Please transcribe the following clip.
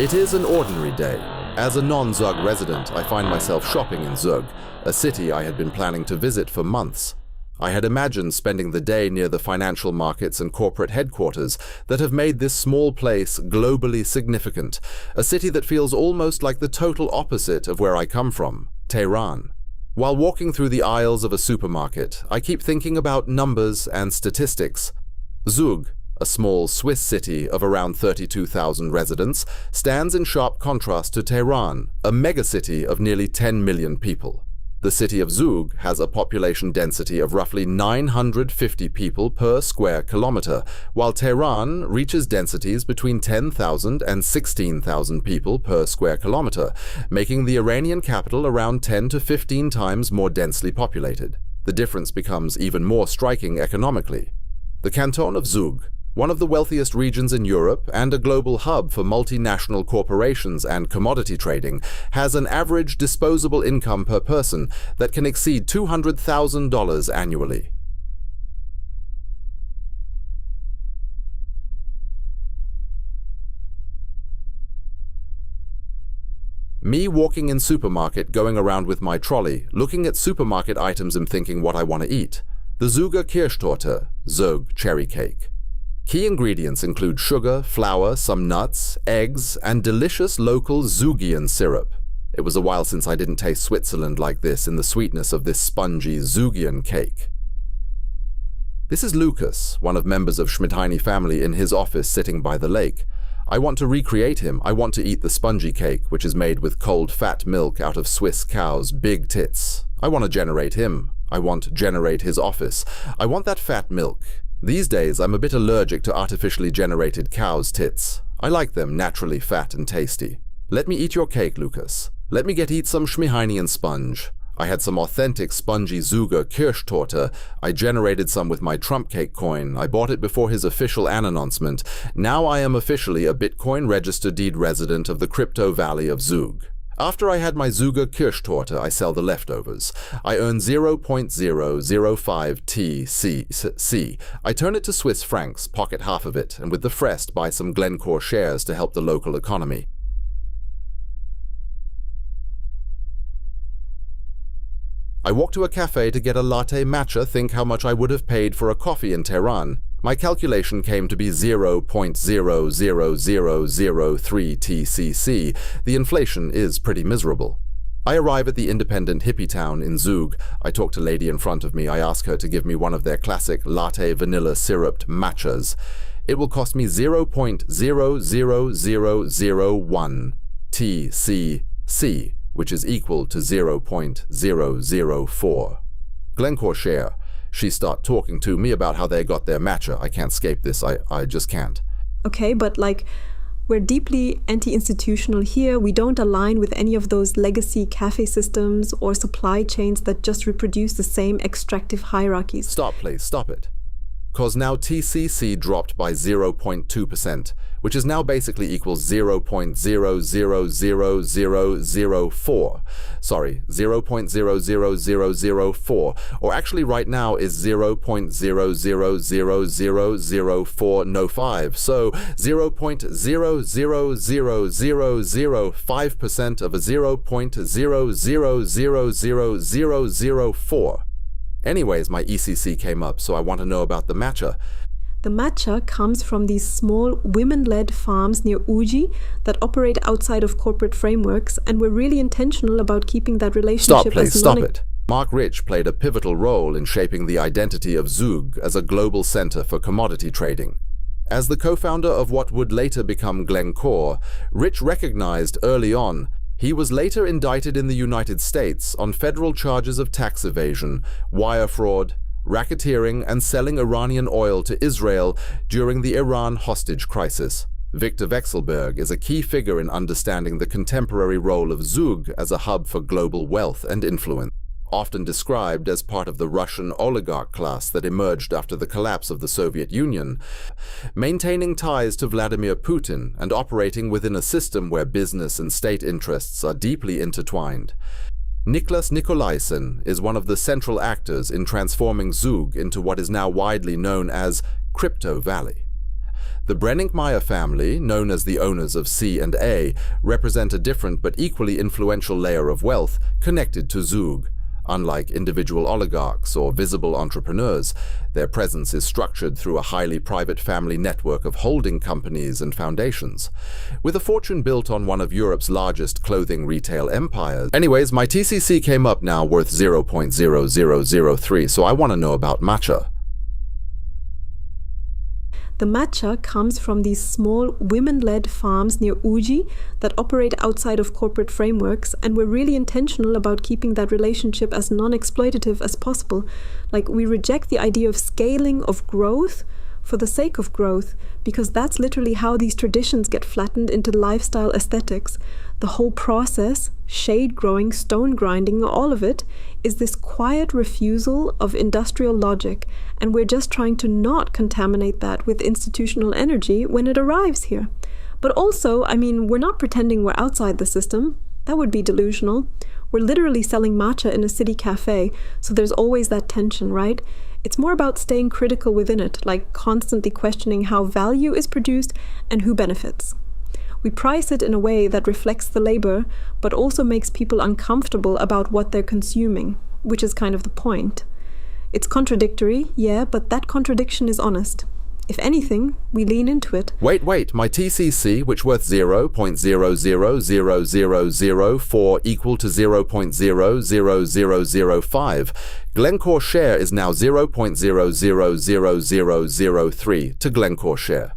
It is an ordinary day. As a non-Zug resident, I find myself shopping in Zug, a city I had been planning to visit for months. I had imagined spending the day near the financial markets and corporate headquarters that have made this small place globally significant, a city that feels almost like the total opposite of where I come from, Tehran. While walking through the aisles of a supermarket, I keep thinking about numbers and statistics. Zug, a small Swiss city of around 32,000 residents, stands in sharp contrast to Tehran, a megacity of nearly 10 million people. The city of Zug has a population density of roughly 950 people per square kilometer, while Tehran reaches densities between 10,000 and 16,000 people per square kilometer, making the Iranian capital around 10 to 15 times more densely populated. The difference becomes even more striking economically. The canton of Zug, one of the wealthiest regions in Europe and a global hub for multinational corporations and commodity trading, has an average disposable income per person that can exceed $200,000 annually. Me walking in supermarket, going around with my trolley, looking at supermarket items and thinking what I want to eat. The Zuger Kirschtorte, Zug cherry cake. Key ingredients include sugar, flour, some nuts, eggs, and delicious local Zugian syrup. It was a while since I didn't taste Switzerland like this in the sweetness of this spongy Zugian cake. This is Lucas, one of members of Schmidheiny family in his office sitting by the lake. I want to recreate him. I want to eat the spongy cake, which is made with cold fat milk out of Swiss cows' big tits. I want to generate him. I want to generate his office. I want that fat milk. These days, I'm a bit allergic to artificially generated cows' tits. I like them naturally fat and tasty. Let me eat your cake, Lucas. Let me eat some Schmidheinian sponge. I had some authentic spongy Zuger Kirschtorte. I generated some with my Trump cake coin. I bought it before his official announcement. Now I am officially a Bitcoin registered deed resident of the crypto valley of Zug. After I had my Zuger Kirschtorte, I sell the leftovers. I earn 0.005 TCC. I turn it to Swiss francs, pocket half of it, and with the rest buy some Glencore shares to help the local economy. I walk to a cafe to get a latte matcha, think how much I would have paid for a coffee in Tehran. My calculation came to be 0.00003 TCC. The inflation is pretty miserable. I arrive at the independent hippie town in Zug. I talk to a lady in front of me. I ask her to give me one of their classic latte vanilla syruped matchas. It will cost me 0.00001 TCC, which is equal to 0.004. Glencore share. She start talking to me about how they got their matcha. I can't escape this. I just can't. Okay, but we're deeply anti-institutional here. We don't align with any of those legacy cafe systems or supply chains that just reproduce the same extractive hierarchies. Stop, please. Stop it. Because now TCC dropped by 0.2%, which is now basically equals 0.000004. Sorry, 0.00004, or actually right now is 0.0000405. So 0.00005% of a 0.0000004. Anyways, my ECC came up, so I want to know about the matcha. The matcha comes from these small women-led farms near Uji that operate outside of corporate frameworks, and we're really intentional about keeping that relationship. Stop, please, stop it. Mark Rich played a pivotal role in shaping the identity of Zug as a global center for commodity trading. As the co-founder of what would later become Glencore, Rich recognized early on he was later indicted in the United States on federal charges of tax evasion, wire fraud, racketeering, and selling Iranian oil to Israel during the Iran hostage crisis. Victor Vekselberg is a key figure in understanding the contemporary role of Zug as a hub for global wealth and influence. Often described as part of the Russian oligarch class that emerged after the collapse of the Soviet Union, maintaining ties to Vladimir Putin and operating within a system where business and state interests are deeply intertwined. Niklas Nikolaisen is one of the central actors in transforming Zug into what is now widely known as Crypto Valley. The Brenningmeier family, known as the owners of C and A, represent a different but equally influential layer of wealth connected to Zug. Unlike individual oligarchs or visible entrepreneurs, their presence is structured through a highly private family network of holding companies and foundations. With a fortune built on one of Europe's largest clothing retail empires. Anyways, my TCC came up now worth 0.0003, so I want to know about matcha. The matcha comes from these small women-led farms near Uji that operate outside of corporate frameworks, and we're really intentional about keeping that relationship as non-exploitative as possible. Like, we reject the idea of scaling, of growth for the sake of growth, because that's literally how these traditions get flattened into lifestyle aesthetics. The whole process, shade growing, stone grinding, all of it, is this quiet refusal of industrial logic, and we're just trying to not contaminate that with institutional energy when it arrives here. But also, we're not pretending we're outside the system. That would be delusional. We're literally selling matcha in a city cafe, so there's always that tension, right? It's more about staying critical within it, like constantly questioning how value is produced and who benefits. We price it in a way that reflects the labor, but also makes people uncomfortable about what they're consuming, which is kind of the point. It's contradictory, yeah, but that contradiction is honest. If anything, we lean into it. Wait, my TCC, which worth 0.000004 equal to 0.000005. Glencore share is now 0.000003 to Glencore share.